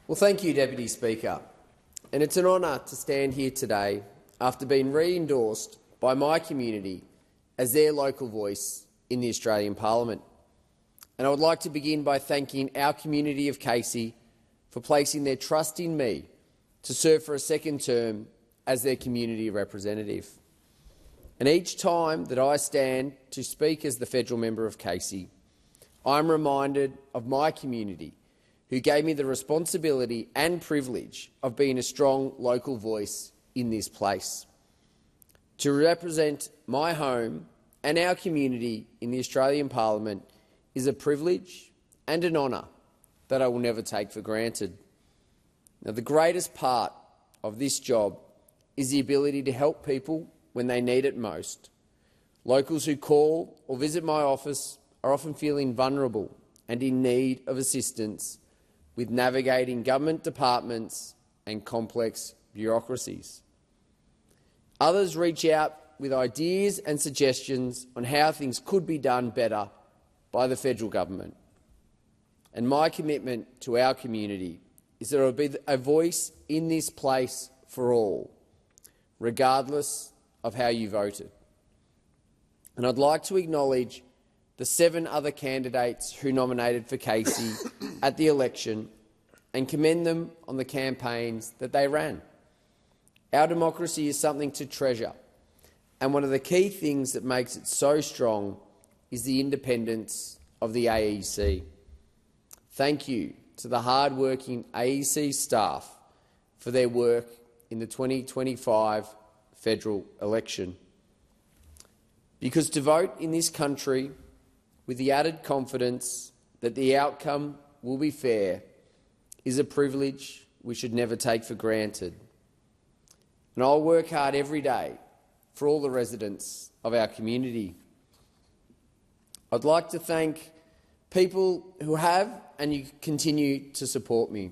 Well, thank you, Deputy Speaker. And it's an honour to stand here today after being re-endorsed by my community as their local voice in the Australian Parliament. And I would like to begin by thanking our community of Casey for placing their trust in me to serve for a second term as their community representative. And each time that I stand to speak as the federal member of Casey, I'm reminded of my community who gave me the responsibility and privilege of being a strong local voice in this place. To represent my home and our community in the Australian Parliament is a privilege and an honour that I will never take for granted. Now, the greatest part of this job is the ability to help people when they need it most. Locals who call or visit my office are often feeling vulnerable and in need of assistance with navigating government departments and complex bureaucracies. Others reach out with ideas and suggestions on how things could be done better by the federal government. And my commitment to our community is that there will be a voice in this place for all, regardless of how you voted. And I'd like to acknowledge the 7 other candidates who nominated for Casey at the election and commend them on the campaigns that they ran. Our democracy is something to treasure, and one of the key things that makes it so strong is the independence of the AEC. Thank you to the hard-working AEC staff for their work in the 2025 federal election. Because to vote in this country with the added confidence that the outcome will be fair is a privilege we should never take for granted. And I'll work hard every day for all the residents of our community. I'd like to thank people who have and you continue to support me.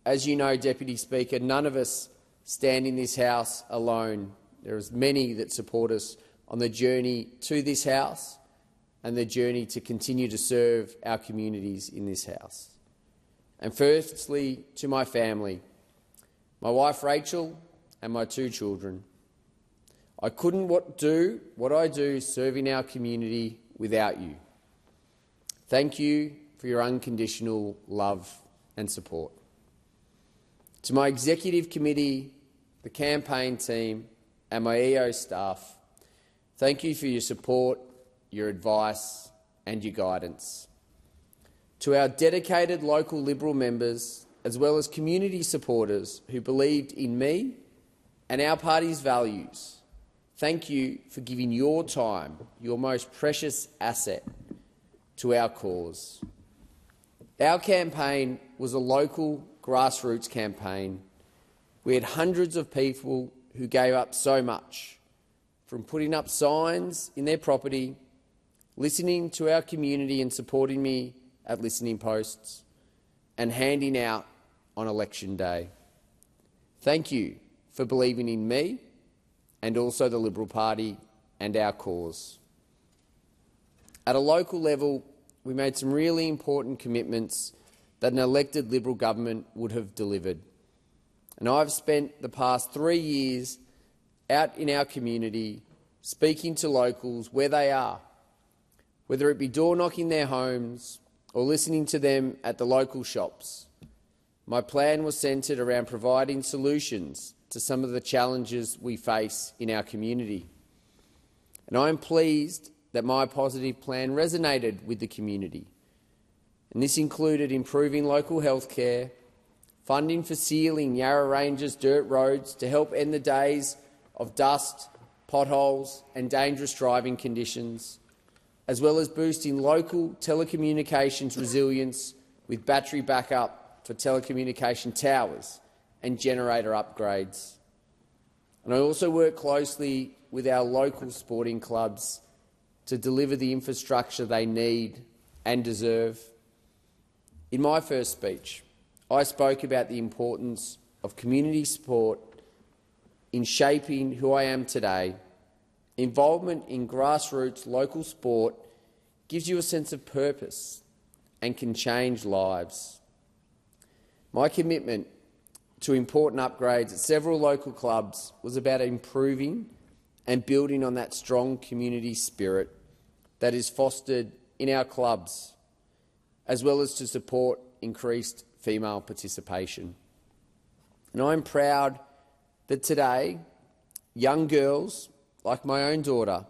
As you know, Deputy Speaker, none of us stand in this House alone. There are many that support us on the journey to this House and the journey to continue to serve our communities in this House. And firstly, to my family, my wife Rachel and my 2 children. I couldn't do what I do serving our community without you. Thank you for your unconditional love and support. To my executive committee, the campaign team and my EO staff, thank you for your support, your advice and your guidance. To our dedicated local Liberal members, as well as community supporters who believed in me and our party's values, thank you for giving your time, your most precious asset, to our cause. Our campaign was a local grassroots campaign. We had hundreds of people who gave up so much, from putting up signs in their property, listening to our community and supporting me at listening posts, and handing out on election day. Thank you for believing in me and also the Liberal Party and our cause. At a local level, we made some really important commitments that an elected Liberal government would have delivered. And I've spent the past 3 years out in our community speaking to locals where they are, whether it be door-knocking their homes or listening to them at the local shops. My plan was centred around providing solutions to some of the challenges we face in our community. And I'm pleased that my positive plan resonated with the community. And this included improving local health care, funding for sealing Yarra Ranges dirt roads to help end the days of dust, potholes and dangerous driving conditions, as well as boosting local telecommunications resilience with battery backup for telecommunication towers and generator upgrades. And I also work closely with our local sporting clubs to deliver the infrastructure they need and deserve. In my first speech, I spoke about the importance of community support in shaping who I am today. Involvement in grassroots local sport gives you a sense of purpose and can change lives. My commitment to important upgrades at several local clubs was about improving and building on that strong community spirit that is fostered in our clubs, as well as to support increased female participation. And I'm proud that today young girls, like my own daughter,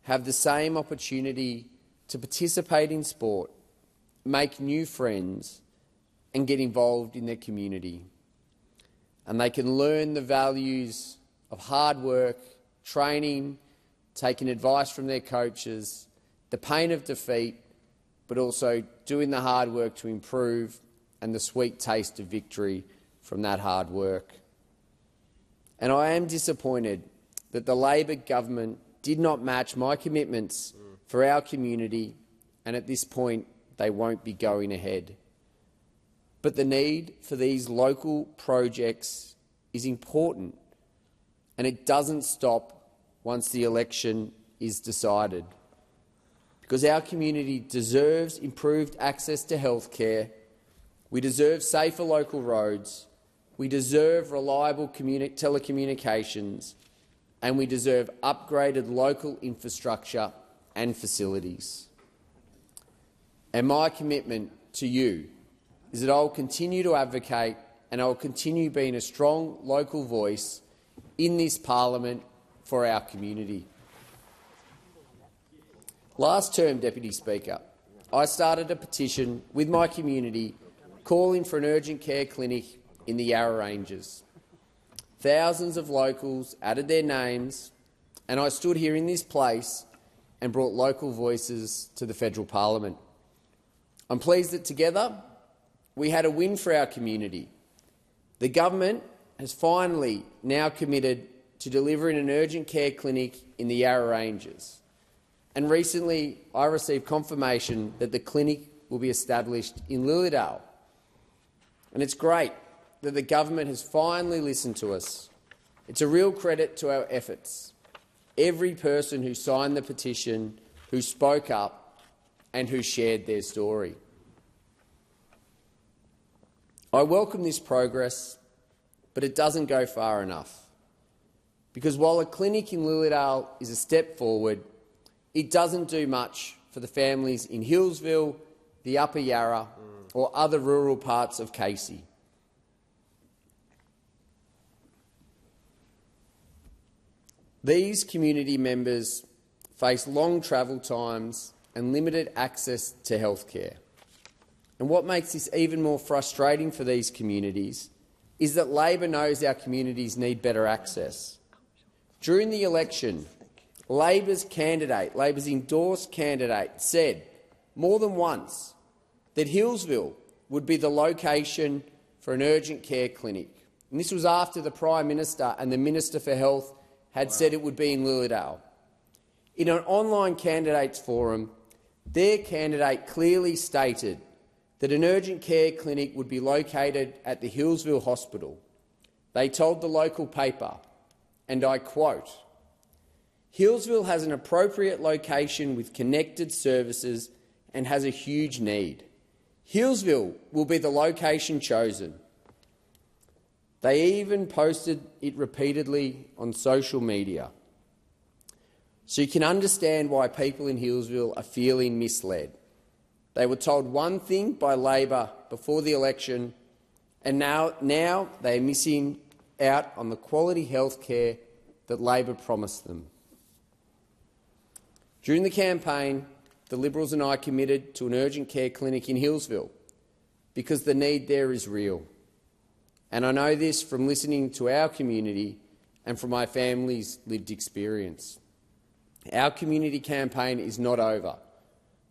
have the same opportunity to participate in sport, make new friends and get involved in their community. And they can learn the values of hard work, training, taking advice from their coaches, the pain of defeat, but also doing the hard work to improve and the sweet taste of victory from that hard work. And I am disappointed that the Labor government did not match my commitments for our community, and at this point they won't be going ahead. But the need for these local projects is important, and it doesn't stop once the election is decided. Because our community deserves improved access to healthcare, we deserve safer local roads, we deserve reliable telecommunications, and we deserve upgraded local infrastructure and facilities. And my commitment to you is that I will continue to advocate and I will continue being a strong local voice in this parliament for our community. Last term, Deputy Speaker, I started a petition with my community calling for an urgent care clinic in the Yarra Ranges. Thousands of locals added their names, and I stood here in this place and brought local voices to the federal parliament. I'm pleased that together we had a win for our community. The government has finally now committed to delivering an urgent care clinic in the Yarra Ranges. And recently I received confirmation that the clinic will be established in Lilydale. And it's great that the government has finally listened to us. It's a real credit to our efforts. Every person who signed the petition, who spoke up and who shared their story. I welcome this progress, but it doesn't go far enough. Because while a clinic in Lilydale is a step forward, it doesn't do much for the families in Hillsville, the Upper Yarra or other rural parts of Casey. These community members face long travel times and limited access to healthcare. And what makes this even more frustrating for these communities is that Labor knows our communities need better access. During the election, Labor's endorsed candidate said more than once that Hillsville would be the location for an urgent care clinic. And this was after the Prime Minister and the Minister for Health had said it would be in Lilydale. In an online candidates forum, their candidate clearly stated that an urgent care clinic would be located at the Hillsville Hospital. They told the local paper, and I quote, "Hillsville has an appropriate location with connected services and has a huge need. Hillsville will be the location chosen." They even posted it repeatedly on social media. So you can understand why people in Hillsville are feeling misled. They were told one thing by Labor before the election, and now they are missing out on the quality health care that Labor promised them. During the campaign, the Liberals and I committed to an urgent care clinic in Hillsville because the need there is real. And I know this from listening to our community and from my family's lived experience. Our community campaign is not over.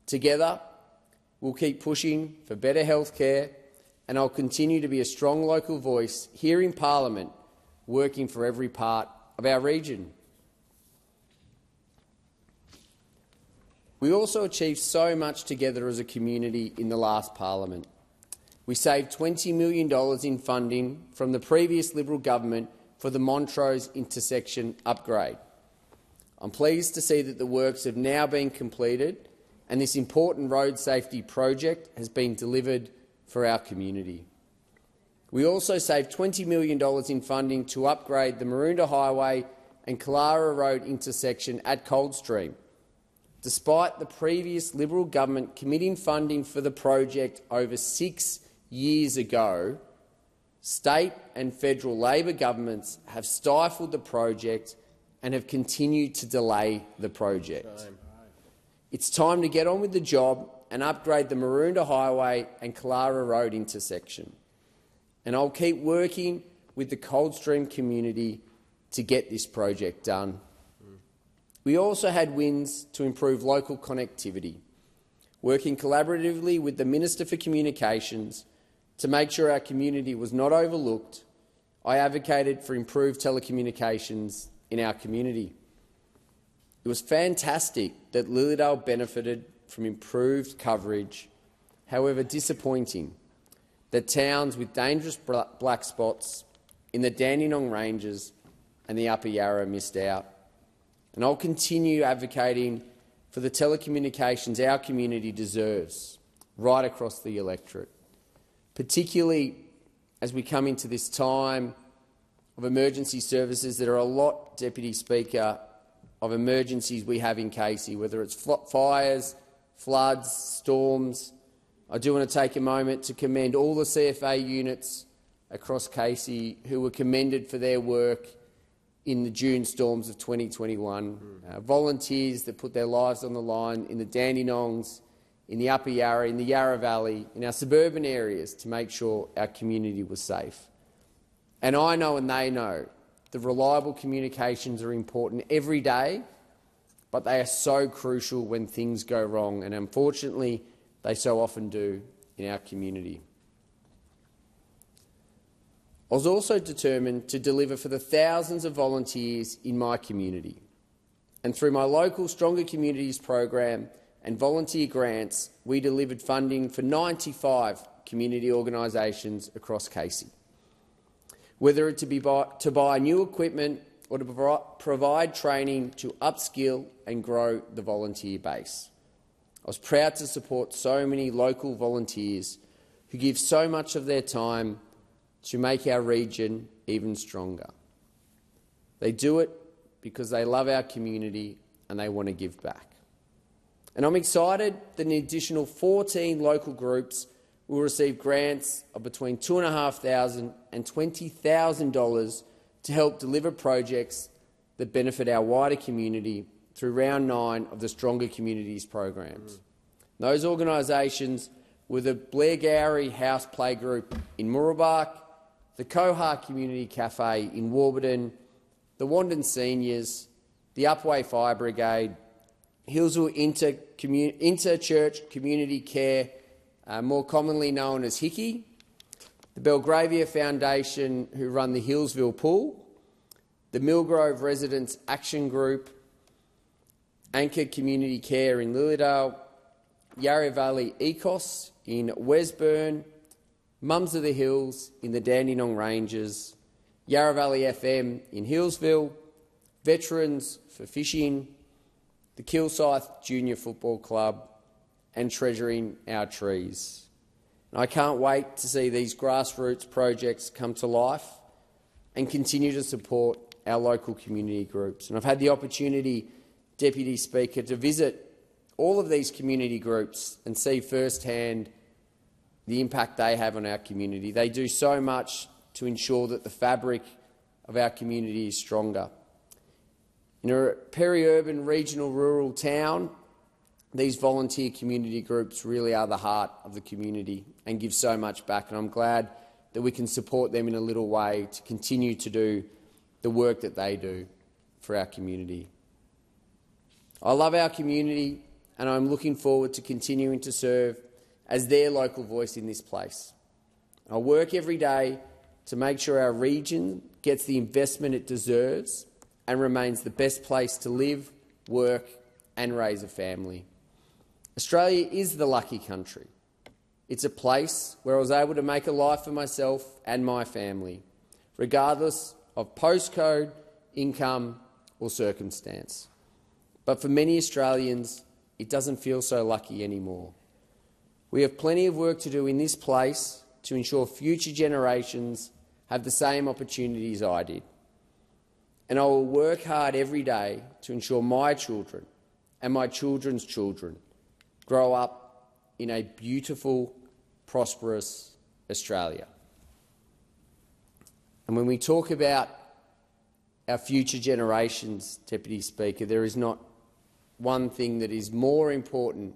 Together, we'll keep pushing for better health care, and I'll continue to be a strong local voice here in Parliament, working for every part of our region. We also achieved so much together as a community in the last Parliament. We saved $20 million in funding from the previous Liberal government for the Montrose intersection upgrade. I'm pleased to see that the works have now been completed and this important road safety project has been delivered for our community. We also saved $20 million in funding to upgrade the Maroondah Highway and Killara Road intersection at Coldstream, despite the previous Liberal government committing funding for the project over 6 years ago. State and federal Labor governments have stifled the project and have continued to delay the project. It's time to get on with the job and upgrade the Maroondah Highway and Killara Road intersection. And I'll keep working with the Coldstream community to get this project done. We also had wins to improve local connectivity. Working collaboratively with the Minister for Communications to make sure our community was not overlooked, I advocated for improved telecommunications in our community. It was fantastic that Lilydale benefited from improved coverage, however disappointing that towns with dangerous black spots in the Dandenong Ranges and the Upper Yarra missed out. And I'll continue advocating for the telecommunications our community deserves right across the electorate, particularly as we come into this time of emergency services. There are a lot, Deputy Speaker, of emergencies we have in Casey, whether it's fires, floods, storms. I do want to take a moment to commend all the CFA units across Casey who were commended for their work in the June storms of 2021. Volunteers that put their lives on the line in the Dandenongs, in the Upper Yarra, in the Yarra Valley, in our suburban areas to make sure our community was safe. And I know and they know that reliable communications are important every day, but they are so crucial when things go wrong, and unfortunately they so often do in our community. I was also determined to deliver for the thousands of volunteers in my community. And through my local Stronger Communities program and volunteer grants, we delivered funding for 95 community organisations across Casey. Whether it to buy new equipment or to provide training to upskill and grow the volunteer base. I was proud to support so many local volunteers who give so much of their time to make our region even stronger. They do it because they love our community and they want to give back. And I'm excited that an additional 14 local groups will receive grants of between $2,500 and $20,000 to help deliver projects that benefit our wider community through round 9 of the Stronger Communities programs. Those organisations were the Blair Gowrie House Playgroup in Mooroolbark, the Cohar Community Cafe in Warburton, the Wandon Seniors, the Upwey Fire Brigade, Hillsville Inter-Church Community Care, more commonly known as Hickey, the Belgravia Foundation, who run the Hillsville Pool, the Millgrove Residents Action Group, Anchor Community Care in Lilydale, Yarra Valley Ecos in Wesburn, Mums of the Hills in the Dandenong Ranges, Yarra Valley FM in Hillsville, Veterans for Fishing, the Kilsyth Junior Football Club, and Treasuring Our Trees. And I can't wait to see these grassroots projects come to life and continue to support our local community groups. And I've had the opportunity, Deputy Speaker, to visit all of these community groups and see firsthand the impact they have on our community. They do so much to ensure that the fabric of our community is stronger. In a peri-urban, regional, rural town, these volunteer community groups really are the heart of the community and give so much back, and I'm glad that we can support them in a little way to continue to do the work that they do for our community. I love our community and I'm looking forward to continuing to serve as their local voice in this place. I work every day to make sure our region gets the investment it deserves and remains the best place to live, work and raise a family. Australia is the lucky country. It's a place where I was able to make a life for myself and my family, regardless of postcode, income or circumstance. But for many Australians, it doesn't feel so lucky anymore. We have plenty of work to do in this place to ensure future generations have the same opportunities I did. And I will work hard every day to ensure my children and my children's children grow up in a beautiful, prosperous Australia. And when we talk about our future generations, Deputy Speaker, there is not one thing that is more important.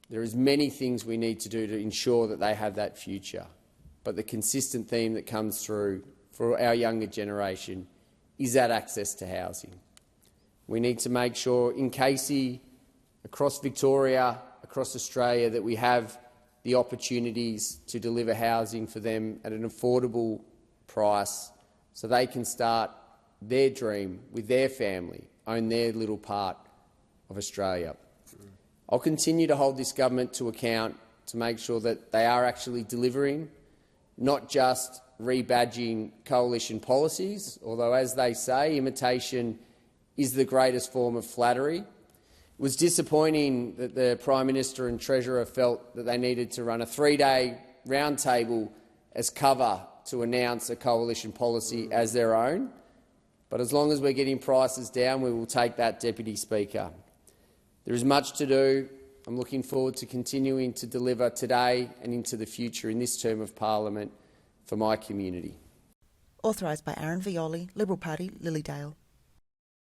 There is many things we need to do to ensure that they have that future. But the consistent theme that comes through for our younger generation is that access to housing. We need to make sure in Casey, across Victoria, across Australia, that we have the opportunities to deliver housing for them at an affordable price so they can start their dream with their family, own their little part of Australia. I'll continue to hold this government to account to make sure that they are actually delivering, not just rebadging coalition policies, although, as they say, imitation is the greatest form of flattery. It was disappointing that the Prime Minister and Treasurer felt that they needed to run a 3-day roundtable as cover to announce a coalition policy as their own. But as long as we're getting prices down, we will take that, Deputy Speaker. There is much to do. I'm looking forward to continuing to deliver today and into the future in this term of parliament for my community. Authorised by Aaron Violi, Liberal Party, Lilydale.